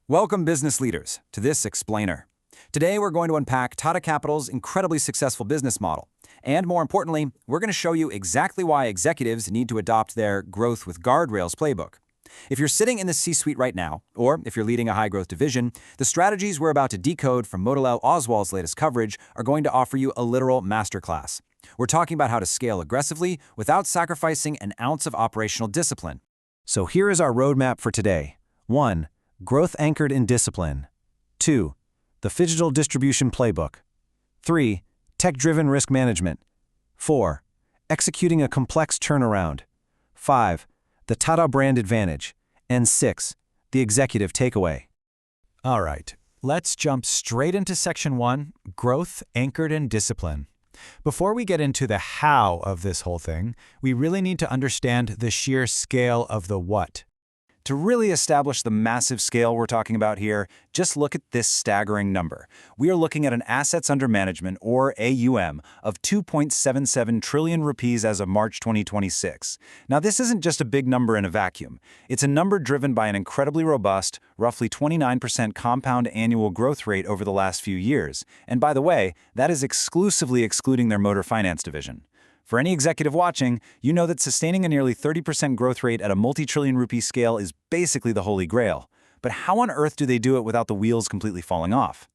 Welcome, business leaders, to this explainer. Today, we're going to unpack Tata Capital's incredibly successful business model. And more importantly, we're going to show you exactly why executives need to adopt their Growth with Guardrails playbook. If you're sitting in the C-suite right now, or if you're leading a high-growth division, the strategies we're about to decode from Motilal Oswal's latest coverage are going to offer you a literal masterclass. We're talking about how to scale aggressively without sacrificing an ounce of operational discipline. So here is our roadmap for today. 1. Growth anchored in discipline. 2. The Phygital Distribution Playbook. 3. Tech-driven risk management. 4. Executing a complex turnaround. 5. The Tata brand advantage. And 6. The executive takeaway. All right, let's jump straight into Section 1, Growth Anchored in Discipline. Before we get into the how of this whole thing, we really need to understand the sheer scale of the what. To really establish the massive scale we're talking about here, just look at this staggering number. We are looking at an assets under management, or AUM, of 2.77 trillion rupees as of March 2026. Now, this isn't just a big number in a vacuum. It's a number driven by an incredibly robust, roughly 29% compound annual growth rate over the last few years. And by the way, that is exclusively excluding their motor finance division. For any executive watching, you know that sustaining a nearly 30% growth rate at a multi-trillion rupee scale is basically the holy grail. But how on earth do they do it without the wheels completely falling off?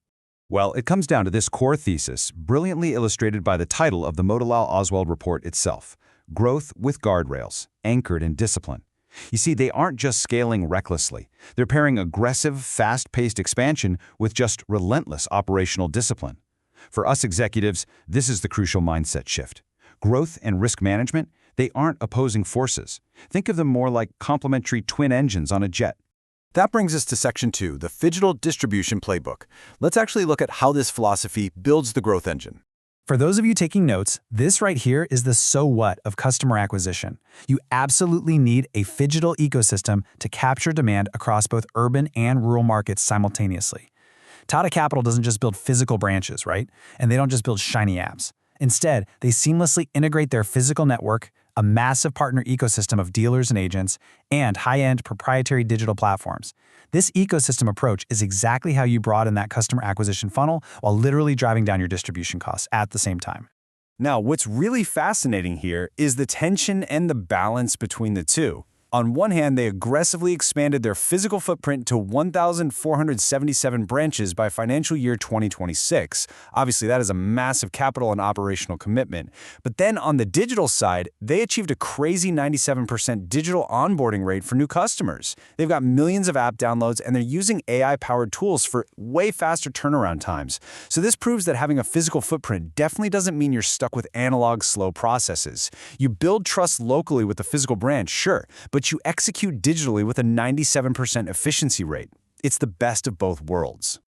Well, it comes down to this core thesis, brilliantly illustrated by the title of the Motilal Oswal report itself, Growth with Guardrails, Anchored in Discipline. You see, they aren't just scaling recklessly. They're pairing aggressive, fast-paced expansion with just relentless operational discipline. For us executives, this is the crucial mindset shift. Growth and risk management, they aren't opposing forces. Think of them more like complementary twin engines on a jet. That brings us to Section 2, the Phygital Distribution Playbook. Let's actually look at how this philosophy builds the growth engine. For those of you taking notes, this right here is the so what of customer acquisition. You absolutely need a phygital ecosystem to capture demand across both urban and rural markets simultaneously. Tata Capital doesn't just build physical branches, right? And they don't just build shiny apps. Instead, they seamlessly integrate their physical network, a massive partner ecosystem of dealers and agents, and high-end proprietary digital platforms. This ecosystem approach is exactly how you broaden that customer acquisition funnel while literally driving down your distribution costs at the same time. Now, what's really fascinating here is the tension and the balance between the two. On one hand, they aggressively expanded their physical footprint to 1,477 branches by financial year 2026. Obviously, that is a massive capital and operational commitment. But then on the digital side, they achieved a crazy 97% digital onboarding rate for new customers. They've got millions of app downloads, and they're using AI-powered tools for way faster turnaround times. So this proves that having a physical footprint definitely doesn't mean you're stuck with analog, slow processes. You build trust locally with the physical branch, sure, but you execute digitally with a 97% efficiency rate. It's the best of both worlds.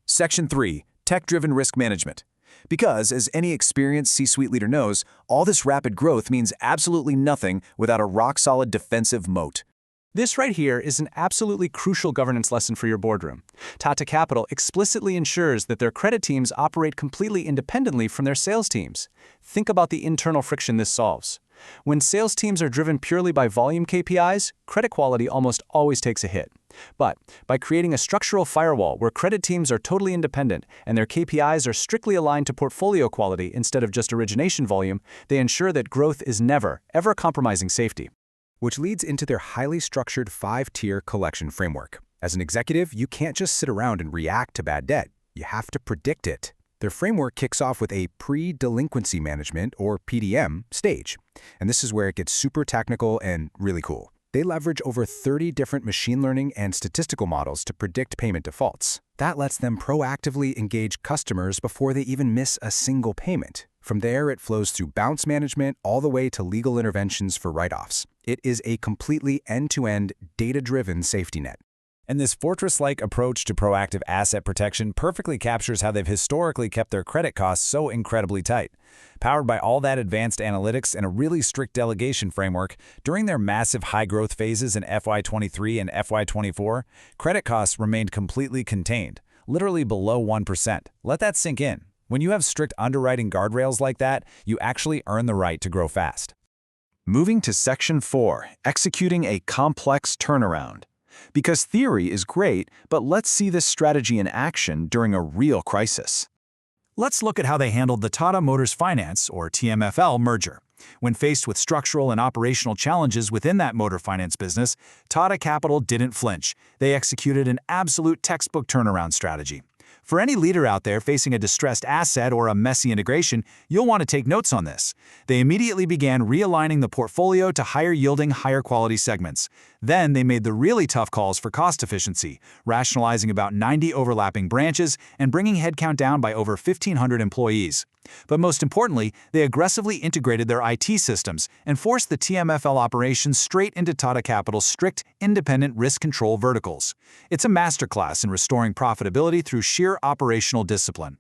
Section 3, Tech-driven risk management. Because, as any experienced C-suite leader knows, all this rapid growth means absolutely nothing without a rock-solid defensive moat. This right here is an absolutely crucial governance lesson for your boardroom. Tata Capital explicitly ensures that their credit teams operate completely independently from their sales teams. Think about the internal friction this solves. When sales teams are driven purely by volume KPIs, credit quality almost always takes a hit. But by creating a structural firewall where credit teams are totally independent and their KPIs are strictly aligned to portfolio quality instead of just origination volume, they ensure that growth is never, ever compromising safety. Which leads into their highly structured 5-tier collection framework. As an executive, you can't just sit around and react to bad debt. You have to predict it. Their framework kicks off with a pre-delinquency management, or PDM, stage. And this is where it gets super technical and really cool. They leverage over 30 different machine learning and statistical models to predict payment defaults. That lets them proactively engage customers before they even miss a single payment. From there, it flows through bounce management all the way to legal interventions for write-offs. It is a completely end-to-end, data-driven safety net. And this fortress-like approach to proactive asset protection perfectly captures how they've historically kept their credit costs so incredibly tight. Powered by all that advanced analytics and a really strict delegation framework, during their massive high-growth phases in FY23 and FY24, credit costs remained completely contained, literally below 1%. Let that sink in. When you have strict underwriting guardrails like that, you actually earn the right to grow fast. Moving to Section 4, Executing a Complex Turnaround. Because theory is great, but let's see this strategy in action during a real crisis. Let's look at how they handled the Tata Motors Finance, or TMFL, merger. When faced with structural and operational challenges within that motor finance business, Tata Capital didn't flinch. They executed an absolute textbook turnaround strategy. For any leader out there facing a distressed asset or a messy integration, you'll want to take notes on this. They immediately began realigning the portfolio to higher-yielding, higher-quality segments. Then they made the really tough calls for cost efficiency, rationalizing about 90 overlapping branches and bringing headcount down by over 1,500 employees. But most importantly, they aggressively integrated their IT systems and forced the TMFL operations straight into Tata Capital's strict, independent risk control verticals. It's a masterclass in restoring profitability through sheer operational discipline.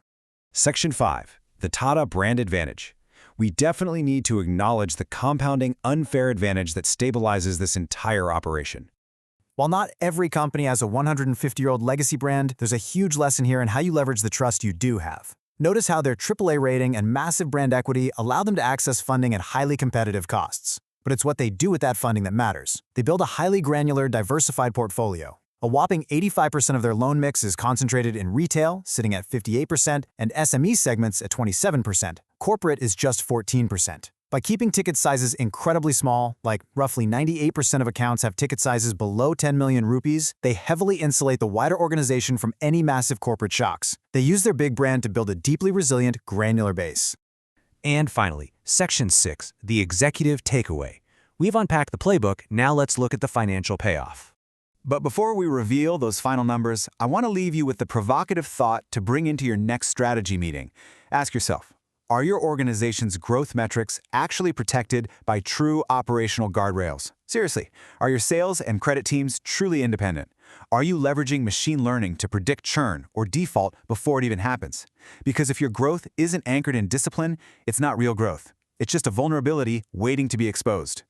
Section 5. The Tata Brand Advantage. We definitely need to acknowledge the compounding unfair advantage that stabilizes this entire operation. While not every company has a 150-year-old legacy brand, there's a huge lesson here in how you leverage the trust you do have. Notice how their AAA rating and massive brand equity allow them to access funding at highly competitive costs. But it's what they do with that funding that matters. They build a highly granular, diversified portfolio. A whopping 85% of their loan mix is concentrated in retail, sitting at 58%, and SME segments at 27%. Corporate is just 14%. By keeping ticket sizes incredibly small, like roughly 98% of accounts have ticket sizes below 10 million rupees, they heavily insulate the wider organization from any massive corporate shocks. They use their big brand to build a deeply resilient, granular base. And finally, Section 6, the executive takeaway. We've unpacked the playbook, now let's look at the financial payoff. But before we reveal those final numbers, I want to leave you with the provocative thought to bring into your next strategy meeting. Ask yourself, are your organization's growth metrics actually protected by true operational guardrails? Seriously, are your sales and credit teams truly independent? Are you leveraging machine learning to predict churn or default before it even happens? Because if your growth isn't anchored in discipline, it's not real growth. It's just a vulnerability waiting to be exposed.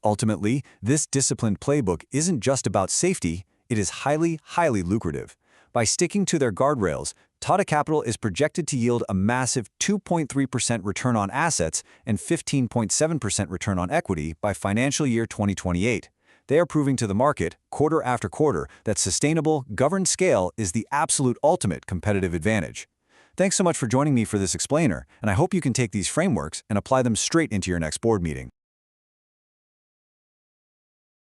Ultimately, this disciplined playbook isn't just about safety, it is highly, highly lucrative. By sticking to their guardrails, Tata Capital is projected to yield a massive 2.3% return on assets and 15.7% return on equity by financial year 2028. They are proving to the market, quarter after quarter, that sustainable, governed scale is the absolute ultimate competitive advantage. Thanks so much for joining me for this explainer, and I hope you can take these frameworks and apply them straight into your next board meeting.